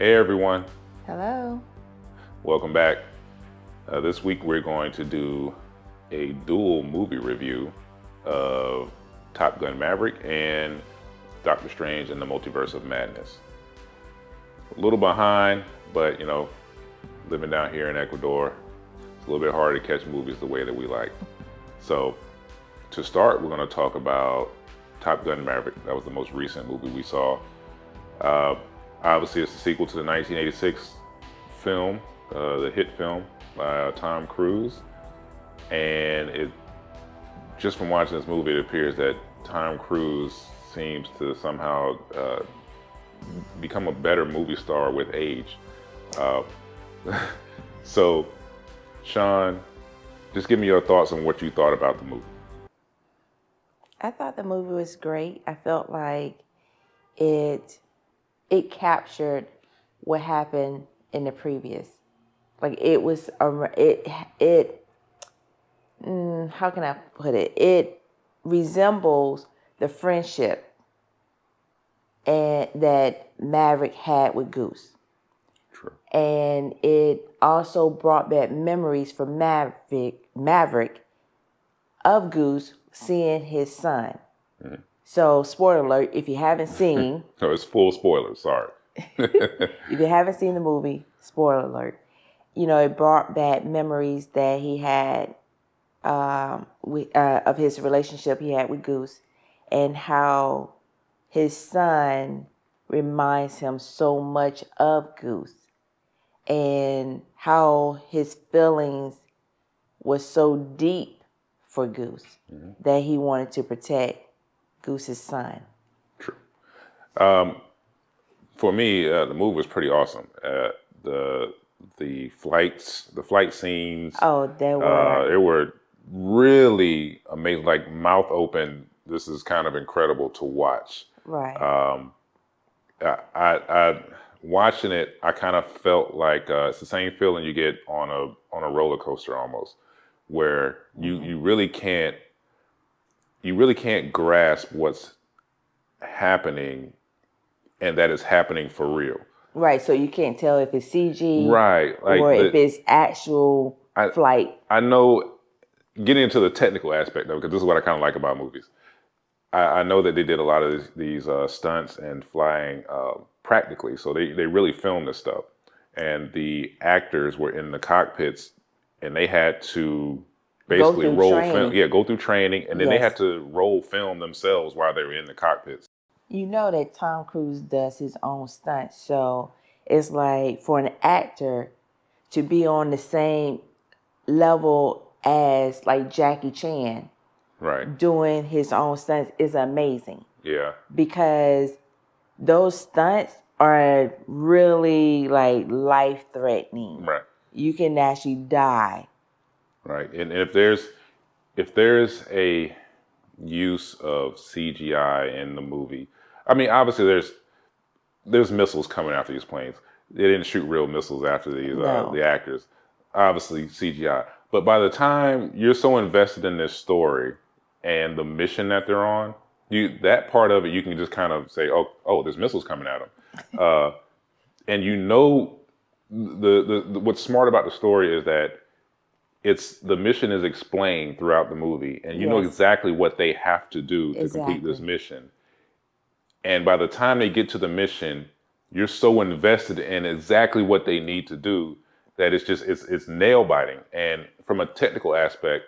Hey everyone, Hello. welcome back. This week we're going to do a dual movie review of Top Gun Maverick and Doctor Strange in the Multiverse of Madness. A little behind, but living down here in Ecuador, it's a little bit hard to catch movies the way that we like. So to start, we're going to talk about Top Gun Maverick. That was the most recent movie we saw. Obviously, it's a sequel to the 1986 film, the hit film by Tom Cruise. And just from watching this movie, it appears that Tom Cruise seems to somehow become a better movie star with age. So, Sean, just give me your thoughts on what you thought about the movie. I thought the movie was great. I felt like it captured what happened in the previous. Like it was how can I put it? It resembles the friendship that Maverick had with Goose. True. And it also brought back memories for Maverick of Goose seeing his son. Mm-hmm. So, spoiler alert, if you haven't seen... No, it's full spoilers, sorry. If you haven't seen the movie, spoiler alert. It brought back memories that he had of his relationship he had with Goose and how his son reminds him so much of Goose and how his feelings were so deep for Goose that he wanted to protect Goose's son. True. For me, the movie was pretty awesome. The flight scenes. Oh, they were really amazing. Like mouth open. This is kind of incredible to watch. Right. I watching it, I kind of felt like it's the same feeling you get on a roller coaster almost, where you really can't grasp what's happening and that it's happening for real. Right, so you can't tell if it's CG, right, or if it's actual flight. I know, getting into the technical aspect of it, because this is what I kind of like about movies. I know that they did a lot of these stunts and flying practically, so they really filmed this stuff. And the actors were in the cockpits, and they had to basically go through training, and then they had to roll film themselves while they were in the cockpits. You know that Tom Cruise does his own stunts, so it's like for an actor to be on the same level as like Jackie Chan, right, doing his own stunts is amazing. Yeah. Because those stunts are really like life-threatening. Right. You can actually die. Right. And if there's a use of CGI in the movie, I mean, obviously there's missiles coming after these planes. They didn't shoot real missiles after these the actors. Obviously CGI. But by the time you're so invested in this story and the mission that they're on, that part of it you can just kind of say, oh, there's missiles coming at them. And the what's smart about the story is that the mission is explained throughout the movie, and you know exactly what they have to do to complete this mission. And by the time they get to the mission, you're so invested in exactly what they need to do that it's nail biting. And from a technical aspect,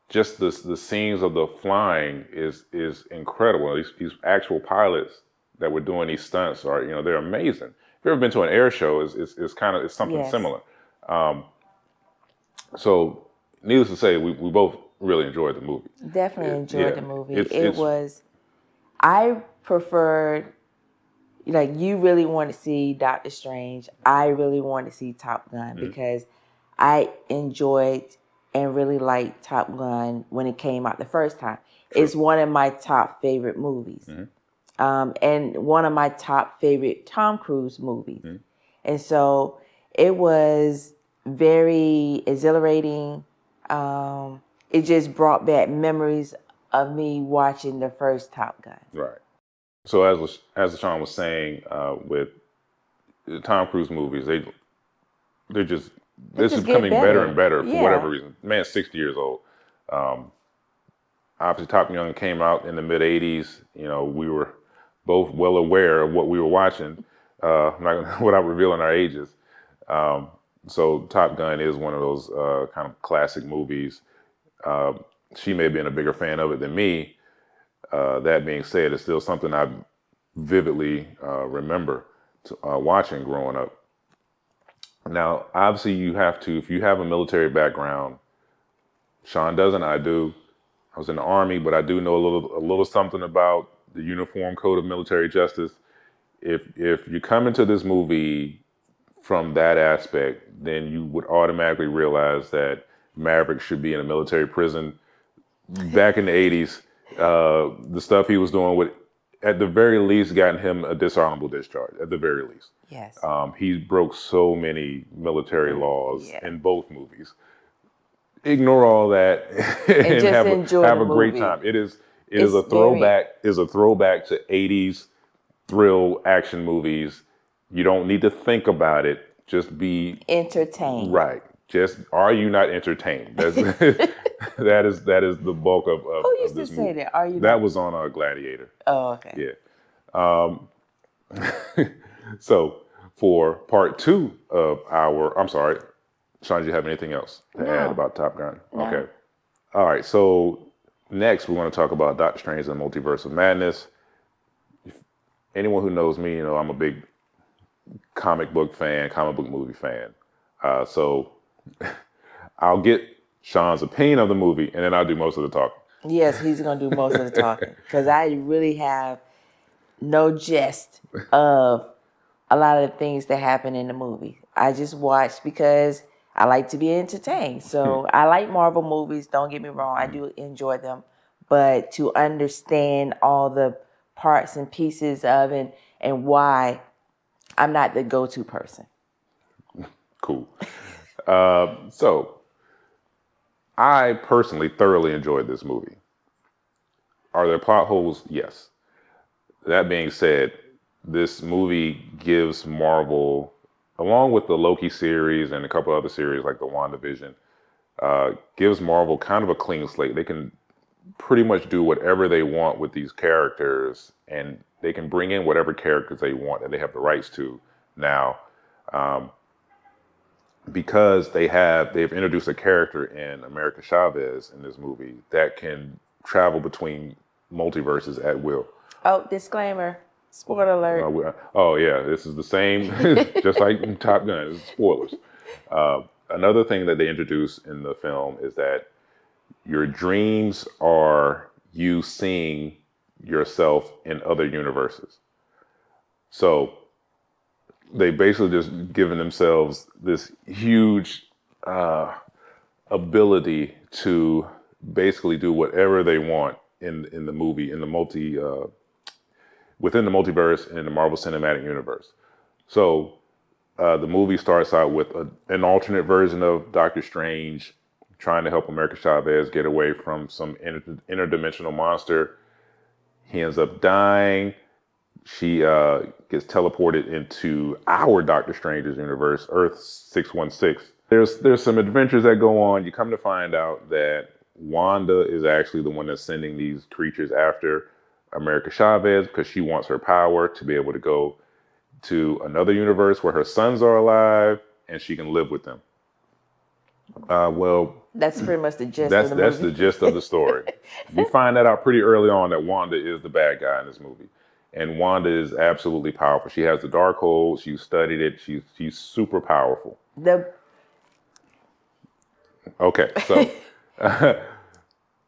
just the scenes of the flying is incredible. These actual pilots that were doing these stunts are, they're amazing. If you've ever been to an air show, it's something similar. So, needless to say, we both really enjoyed the movie. Definitely enjoyed the movie. I preferred, like, you really want to see Doctor Strange. I really want to see Top Gun because I enjoyed and really liked Top Gun when it came out the first time. True. It's one of my top favorite movies. And one of my top favorite Tom Cruise movies. And so it was very exhilarating. It just brought back memories of me watching the first Top Gun. Right. So as Sean was saying, with Tom Cruise movies, they're just They this just is get becoming better better. and better for whatever Yeah. reason. Man's 60 years old. Obviously, Top Gun came out in the mid 80s. You know, we were both well aware of what we were watching, without revealing our ages. So Top Gun is one of those kind of classic movies. She may have been a bigger fan of it than me. That being said, it's still something I vividly remember watching growing up. Now, obviously, you have to, if you have a military background, Sean doesn't, I do. I was in the Army, but I do know a little something about the Uniform Code of Military Justice. If you come into this movie from that aspect, then you would automatically realize that Maverick should be in a military prison. Back in the 80s, the stuff he was doing would, at the very least, gotten him a dishonorable discharge, at the very least. Yes. He broke so many military laws Yeah. in both movies. Ignore all that And just enjoy have the a great movie. time. It is It's a throwback to 80s thrill action movies. You don't need to think about it. Just be entertained. Right. Just are you not entertained? That's that is the bulk of Who used this to movie. say that? Are you? That was on Gladiator. Oh, okay. Yeah. So for part 2 of I'm sorry, Sean, do you have anything else to add about Top Gun? No. Okay. All right. So next we want to talk about Doctor Strange and the Multiverse of Madness. If anyone who knows me, you know I'm a big comic book movie fan. So I'll get Sean's opinion of the movie, and then I'll do most of the talking. Yes, he's going to do most of the talking because I really have no gist of a lot of the things that happen in the movie. I just watch because I like to be entertained. So I like Marvel movies. Don't get me wrong. I do enjoy them. But to understand all the parts and pieces of it and why, I'm not the go-to person. Cool. So I personally thoroughly enjoyed this movie. Are there plot holes? Yes. That being said, this movie gives Marvel, along with the Loki series and a couple other series like the WandaVision, gives Marvel kind of a clean slate. They can pretty much do whatever they want with these characters, and they can bring in whatever characters they want and they have the rights to now. Because they've introduced a character in America Chavez in this movie that can travel between multiverses at will. Oh, disclaimer. Spoiler alert. Oh yeah, this is the same, just like Top Gun. It's spoilers. Another thing that they introduce in the film is that your dreams are you seeing yourself in other universes. So they basically just given themselves this huge ability to basically do whatever they want in the movie, in the within the multiverse and in the Marvel Cinematic Universe. So the movie starts out with an alternate version of Doctor Strange trying to help America Chavez get away from some interdimensional monster. He ends up dying. She gets teleported into our Doctor Strange's universe, Earth 616. There's some adventures that go on. You come to find out that Wanda is actually the one that's sending these creatures after America Chavez because she wants her power to be able to go to another universe where her sons are alive and she can live with them. Well, that's pretty much the gist of the movie. That's the gist of the story. You find that out pretty early on that Wanda is the bad guy in this movie. And Wanda is absolutely powerful. She has the Darkhold. She's studied it. She's super powerful. Okay, so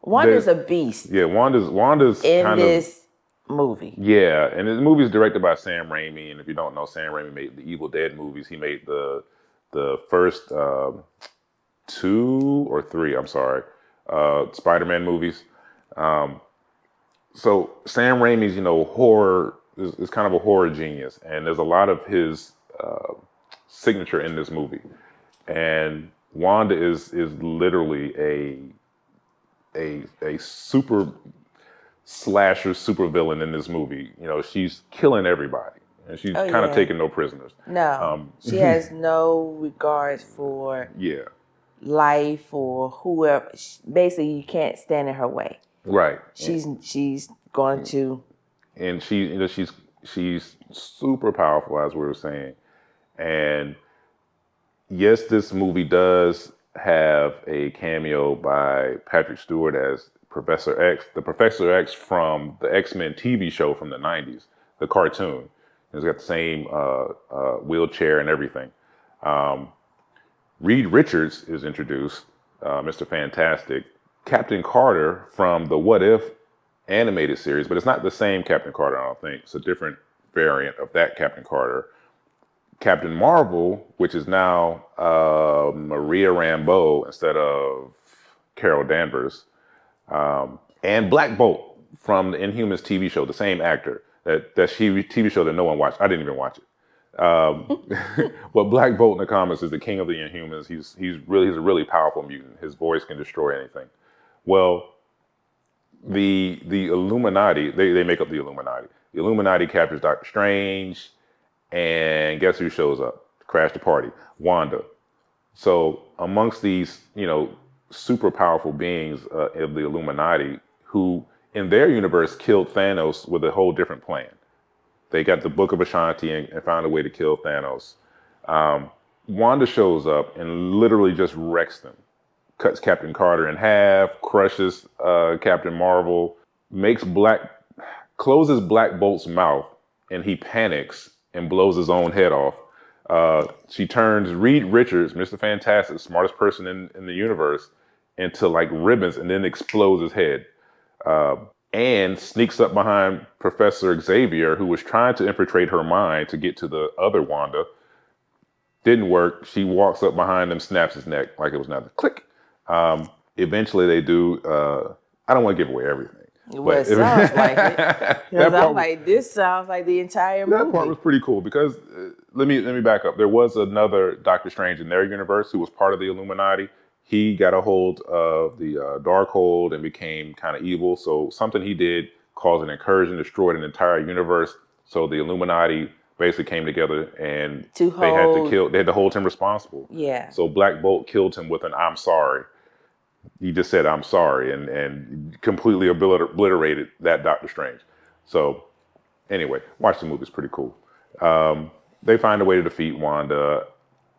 Wanda's a beast. Yeah, Wanda's in kind this movie. Yeah, and the movie is directed by Sam Raimi. And if you don't know, Sam Raimi made the Evil Dead movies. He made the first 2 or 3, I'm sorry, Spider-Man movies. So Sam Raimi's, horror is kind of a horror genius, and there's a lot of his signature in this movie. And Wanda is literally a super slasher super villain in this movie. She's killing everybody. and she's kind of taking no prisoners. No, she has no regards for life or whoever. Basically, you can't stand in her way. Right. She's going to, and she's super powerful, as we were saying. And yes, this movie does have a cameo by Patrick Stewart as Professor X, the Professor X from the X-Men TV show from the 90s, the cartoon. He's got the same wheelchair and everything. Reed Richards is introduced, Mr. Fantastic. Captain Carter from the What If animated series, but it's not the same Captain Carter, I don't think. It's a different variant of that Captain Carter. Captain Marvel, which is now Maria Rambeau instead of Carol Danvers, and Black Bolt from the Inhumans TV show, the same actor, that TV show that no one watched. I didn't even watch it. But Black Bolt in the comics is the king of the Inhumans. He's a really powerful mutant. His voice can destroy anything. Well, the Illuminati, they make up the Illuminati. The Illuminati captures Doctor Strange, and guess who shows up to crash the party? Wanda. So amongst these, super powerful beings of the Illuminati, who in their universe killed Thanos with a whole different plan. They got the Book of Ashanti and found a way to kill Thanos. Wanda shows up and literally just wrecks them. Cuts Captain Carter in half, crushes Captain Marvel, closes Black Bolt's mouth, and he panics and blows his own head off. She turns Reed Richards, Mr. Fantastic, smartest person in the universe, into like ribbons and then explodes his head. And sneaks up behind Professor Xavier, who was trying to infiltrate her mind to get to the other Wanda. Didn't work. She walks up behind him, snaps his neck like it was nothing. Click. Eventually they do. I don't want to give away everything. Well, it sounds like it. Because I'm like, this sounds like the entire movie. That part was pretty cool because, let me back up. There was another Doctor Strange in their universe who was part of the Illuminati. He got a hold of the Darkhold and became kind of evil. So something he did caused an incursion, destroyed an entire universe. So the Illuminati basically came together and they had to hold him responsible. Yeah. So Black Bolt killed him with an "I'm sorry." He just said "I'm sorry" and completely obliterated that Doctor Strange. So anyway, watch the movie. It's pretty cool. They find a way to defeat Wanda.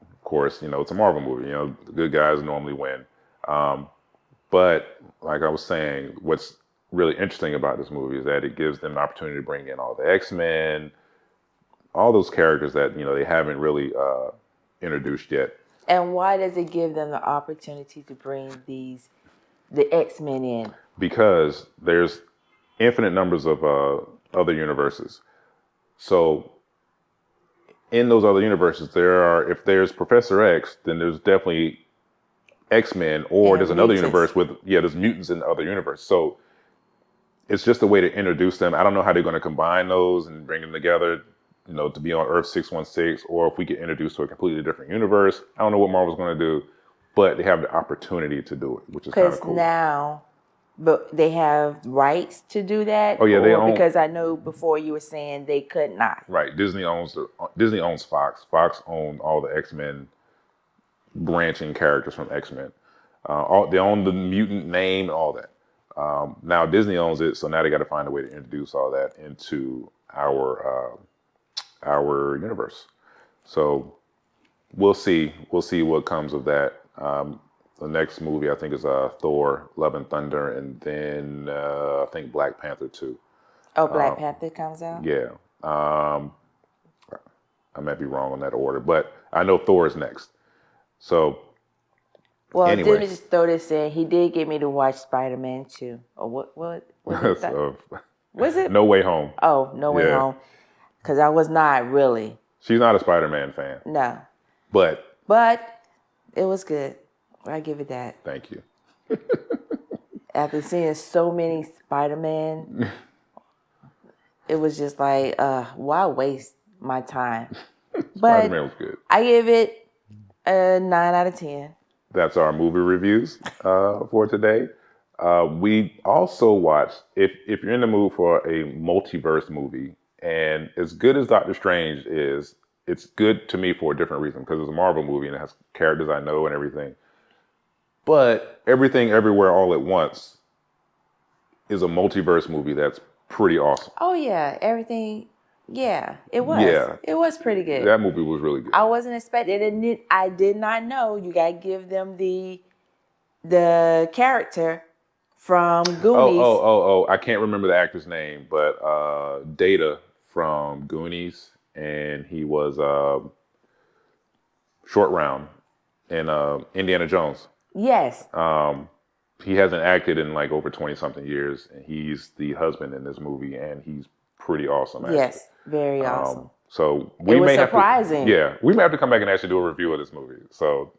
Of course, it's a Marvel movie. The good guys normally win. But like I was saying, what's really interesting about this movie is that it gives them an opportunity to bring in all the X-Men, all those characters that, they haven't really introduced yet. And why does it give them the opportunity to bring the X-Men in? Because there's infinite numbers of other universes. So in those other universes, if there's Professor X, then there's definitely X-Men, or there's another universe there's mutants in the other universe. So it's just a way to introduce them. I don't know how they're going to combine those and bring them together, to be on Earth 616, or if we get introduced to a completely different universe. I don't know what Marvel's going to do, but they have the opportunity to do it, which is kind of cool. Because now, but they have rights to do that? Oh, yeah, they own... Because I know before you were saying they could not. Right. Disney owns Fox. Fox owned all the X-Men branching characters from X-Men. They own the mutant name and all that. Now Disney owns it, so now they got to find a way to introduce all that into our universe. So we'll see what comes of that. The next movie I think is Thor: Love and Thunder, and then I think Black Panther 2. Oh, Black Panther comes out? Yeah. I might be wrong on that order, but I know Thor is next. So, well, anyway. Let me just throw this in. He did get me to watch Spider-Man 2. Or what was it? Was it? No Way Home. Oh, No Way Home. Because I was not really. She's not a Spider-Man fan. No. But it was good. I give it that. Thank you. After seeing so many Spider-Man, it was just like, why waste my time? Spider-Man was good. I give it a 9 out of 10. That's our movie reviews for today. We also watched, if you're in the mood for a multiverse movie, And as good as Doctor Strange is, it's good to me for a different reason because it's a Marvel movie and it has characters I know and everything. But Everything Everywhere All at Once is a multiverse movie that's pretty awesome. Oh yeah, everything. Yeah, it was. Yeah, it was pretty good. That movie was really good. I wasn't expecting it. I did not know you got to give them the character from Goonies. Oh! I can't remember the actor's name, but Data from Goonies, and he was Short Round in Indiana Jones. Yes. He hasn't acted in like over 20-something years, and he's the husband in this movie, and he's pretty awesome. Actually. Yes, very awesome. So we may surprising. We may have to come back and actually do a review of this movie. So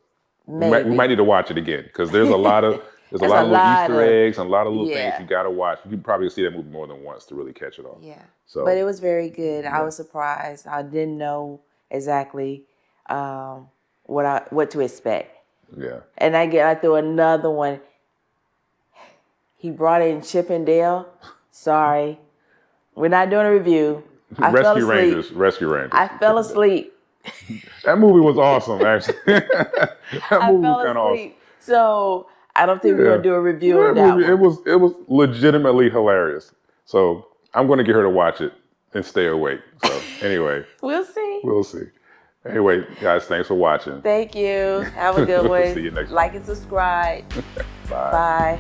we might need to watch it again because there's a lot of little Easter eggs and a lot of little things you got to watch. You can probably see that movie more than once to really catch it all. Yeah. So, but it was very good. Yeah. I was surprised. I didn't know exactly what to expect. Yeah. And I threw another one. He brought in Chip and Dale. Sorry, we're not doing a review. Rescue Rangers. I fell asleep. That movie was awesome, actually. That movie was kind of awesome. So I don't think we're gonna do a review of that movie. It was legitimately hilarious. So I'm gonna get her to watch it and stay awake. So anyway, we'll see. Anyway, guys, thanks for watching. Thank you. Have a good one. See you next time. Like and subscribe. Bye. Bye.